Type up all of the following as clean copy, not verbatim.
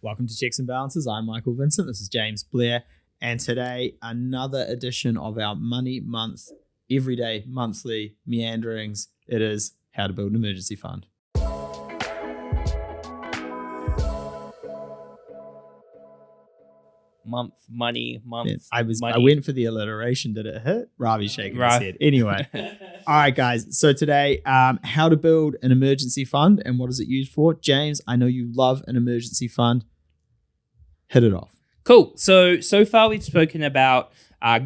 Welcome to Checks and Balances. I'm Michael Vincent. This is James Blair. And today, another edition of our Money Month, everyday, monthly meanderings. It is how to build an emergency fund. Month. Yeah, I money. went for the alliteration. Did it hit? Ravi's shaking his head. Anyway. All right, guys. So today, how to build an emergency fund and what is it used for? James, I know you love an emergency fund. Hit it off. Cool. So far we've spoken about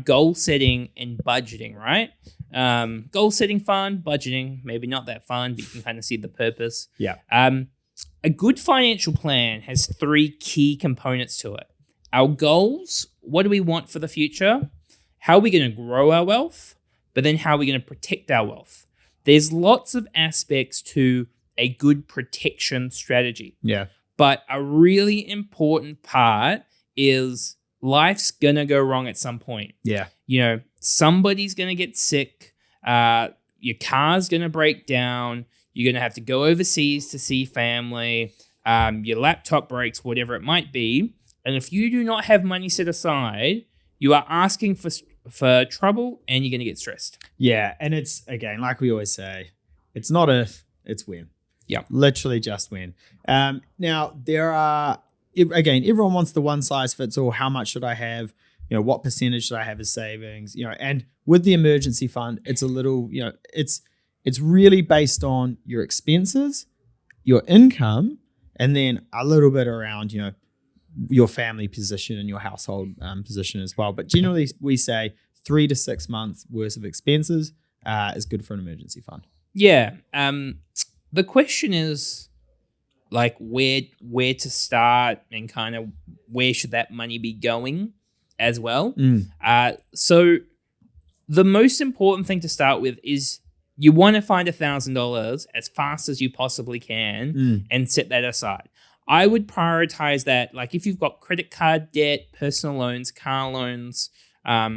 goal setting and budgeting, right? Goal setting fun, budgeting, maybe not that fun, but you can kind of see the purpose. Yeah. A good financial plan has three key components to it. Our goals, what do we want for the future? How are we going to grow our wealth? But then how are we going to protect our wealth? There's lots of aspects to a good protection strategy. Yeah. But a really important part is life's going to go wrong at some point. Yeah. You know, somebody's going to get sick. Your car's going to break down. You're going to have to go overseas to see family. Your laptop breaks, whatever it might be. And if you do not have money set aside, you are asking for trouble and you're going to get stressed. Yeah. And it's, again, like we always say, it's not if, it's when. Yeah. Literally just when. Now, there are, again, everyone wants the one size fits all. How much should I have? You know, what percentage should I have as savings? You know, and with the emergency fund, it's a little, you know, it's really based on your expenses, your income, and then a little bit around, you know, your family position and your household position as well. But generally, we say 3 to 6 months worth of expenses is good for an emergency fund. Yeah. The question is, like, where to start and kind of where should that money be going as well. So the most important thing to start with is you want to find $1,000 as fast as you possibly can and set that aside. I would prioritize that. Like if you've got credit card debt, personal loans, car loans, I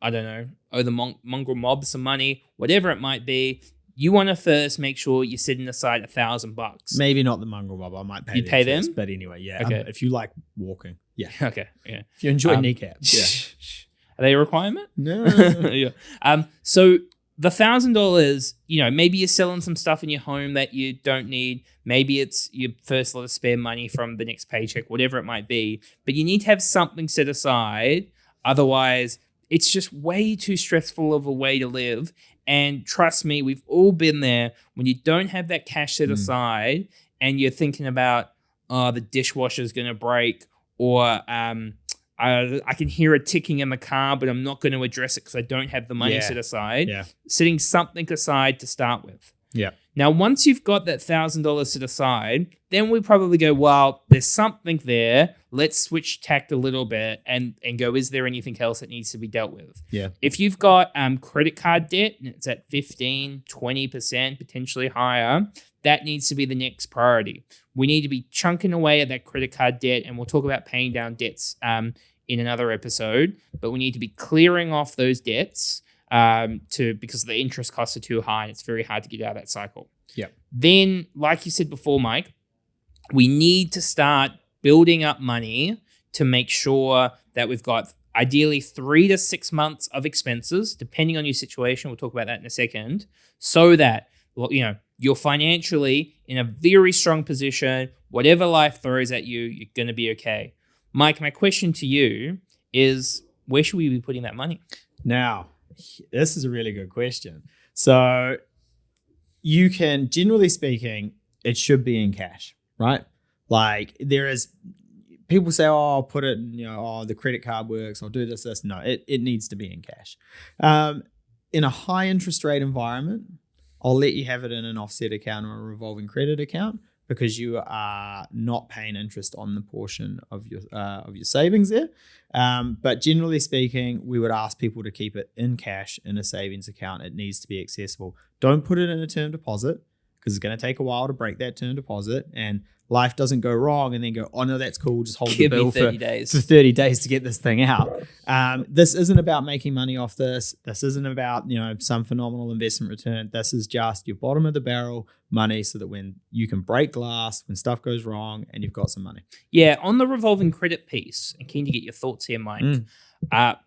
don't know, owe the mongrel mob some money, whatever it might be, you want to first make sure you're setting aside $1,000. Maybe not the mongrel mob. I might pay You'd pay first, them? but anyway, yeah. Okay. If you like walking, yeah. Okay, yeah. If you enjoy kneecaps, yeah. Are they a requirement? No. Yeah. So the $1,000, you know, maybe you're selling some stuff in your home that you don't need. Maybe it's your first lot of spare money from the next paycheck, whatever it might be. But you need to have something set aside. Otherwise, it's just way too stressful of a way to live. And trust me, we've all been there when you don't have that cash set aside and you're thinking about, oh, the dishwasher's going to break, or I can hear it ticking in the car, but I'm not going to address it because I don't have the money set aside. Yeah. Setting something aside to start with. Yeah. Now, once you've got that $1,000 set aside, then we probably go, well, there's something there. Let's switch tact a little bit and go, is there anything else that needs to be dealt with? Yeah. If you've got credit card debt and it's at 15, 20%, potentially higher, that needs to be the next priority. We need to be chunking away at that credit card debt, and we'll talk about paying down debts in another episode, but we need to be clearing off those debts because the interest costs are too high and it's very hard to get out of that cycle. Yeah. Then, like you said before, Mike, we need to start building up money to make sure that we've got ideally 3 to 6 months of expenses, depending on your situation. We'll talk about that in a second, so that, you know, you're financially in a very strong position. Whatever life throws at you, you're going to be okay. Mike, my question to you is, where should we be putting that money? Now, this is a really good question. So you can, generally speaking, it should be in cash, right? Like there is, people say, oh, I'll put it in, you know, oh, the credit card works, I'll do this. No, it needs to be in cash. In a high interest rate environment, I'll let you have it in an offset account or a revolving credit account, because you are not paying interest on the portion of your savings there. But generally speaking, we would ask people to keep it in cash in a savings account. It needs to be accessible. Don't put it in a term deposit, because it's going to take a while to break that term deposit, and life doesn't go wrong and then go, oh no, that's cool, just hold Give the me bill 30 for days. 30 days to get this thing out. This isn't about making money off this. This isn't about, some phenomenal investment return. This is just your bottom of the barrel money so that when you can break glass, when stuff goes wrong, and you've got some money. Yeah, on the revolving credit piece, I'm keen to get your thoughts here, Mike.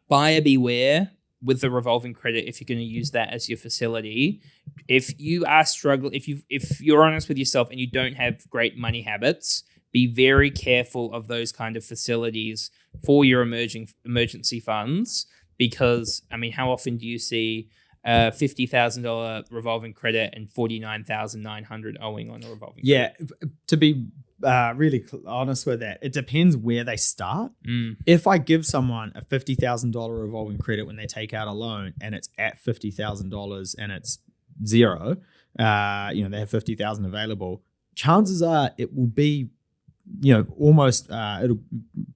Buyer beware with the revolving credit if you're going to use that as your facility. If you are struggling, if you're honest with yourself and you don't have great money habits, be very careful of those kind of facilities for your emergency funds, because how often do you see a $50,000 revolving credit and $49,900 owing on a revolving credit? Yeah, to be really honest with that, it depends where they start. If I give someone a $50,000 revolving credit when they take out a loan and it's at $50,000 and it's zero, they have $50,000 available, chances are it will be, almost it'll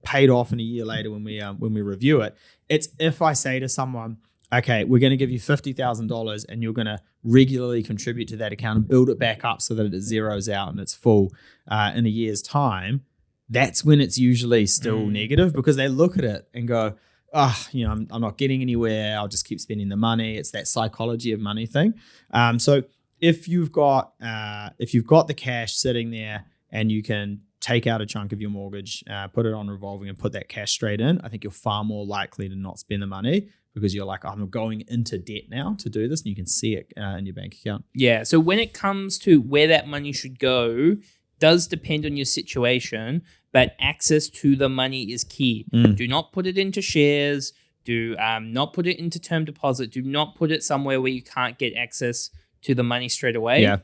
paid off in a year later when we review it. It's if I say to someone, okay, we're going to give you $50,000 and you're going to regularly contribute to that account and build it back up so that it zeroes out and it's full in a year's time. That's when it's usually still negative, because they look at it and go, I'm not getting anywhere. I'll just keep spending the money. It's that psychology of money thing. So if you've got the cash sitting there and you can take out a chunk of your mortgage, put it on revolving and put that cash straight in, I think you're far more likely to not spend the money, because you're like, I'm going into debt now to do this, and you can see it in your bank account. Yeah, so when it comes to where that money should go, does depend on your situation, but access to the money is key. Do not put it into shares. Do not put it into term deposit. Do not put it somewhere where you can't get access to the money straight away. Yeah.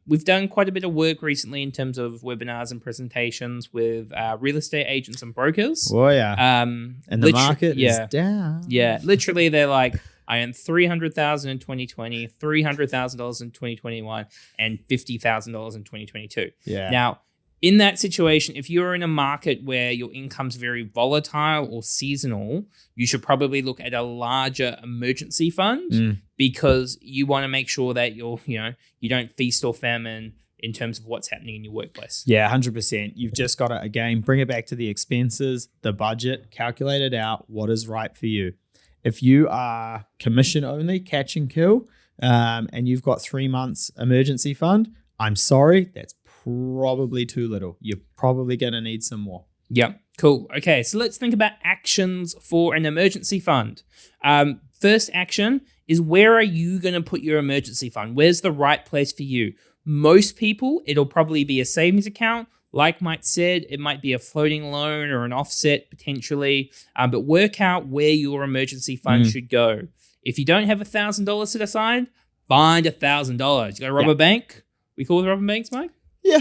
We've done quite a bit of work recently in terms of webinars and presentations with real estate agents and brokers. Oh, yeah. And the market is down. Yeah. Literally, they're like, I earned $300,000 in 2020, $300,000 in 2021, and $50,000 in 2022. Yeah. Now, in that situation, if you're in a market where your income's very volatile or seasonal, you should probably look at a larger emergency fund, because you want to make sure that you don't feast or famine in terms of what's happening in your workplace. Yeah, 100%. You've just got to, again, bring it back to the expenses, the budget, calculate it out, what is right for you. If you are commission only, catch and kill, and you've got 3 months emergency fund, I'm sorry, that's probably too little. You're probably going to need some more. Yeah, cool. Okay, so let's think about actions for an emergency fund. First action is, where are you going to put your emergency fund? Where's the right place for you? Most people, it'll probably be a savings account. Like Mike said, it might be a floating loan or an offset potentially, but work out where your emergency fund should go. If you don't have $1,000 set aside, find $1,000. You got to rob a bank? We call it robbing banks, Mike? Yeah.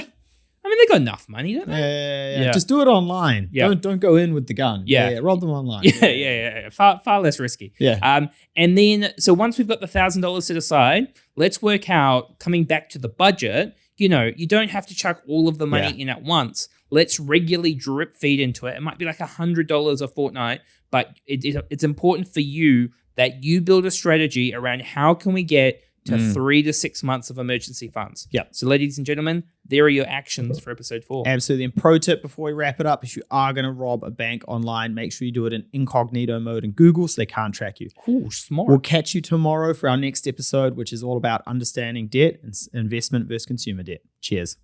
I mean, they got enough money, don't they? Yeah. Just do it online. Yeah. Don't go in with the gun. Yeah. Rob them online. Yeah. Far less risky. Yeah. And then, so once we've got the $1,000 set aside, let's work out, coming back to the budget, you don't have to chuck all of the money in at once. Let's regularly drip feed into it. It might be like $100 a fortnight, but it's important for you that you build a strategy around how can we get to 3 to 6 months of emergency funds. Yeah. So ladies and gentlemen, there are your actions for episode 4. Absolutely. And pro tip before we wrap it up, if you are going to rob a bank online, make sure you do it in incognito mode in Google so they can't track you. Cool, smart. We'll catch you tomorrow for our next episode, which is all about understanding debt and investment versus consumer debt. Cheers.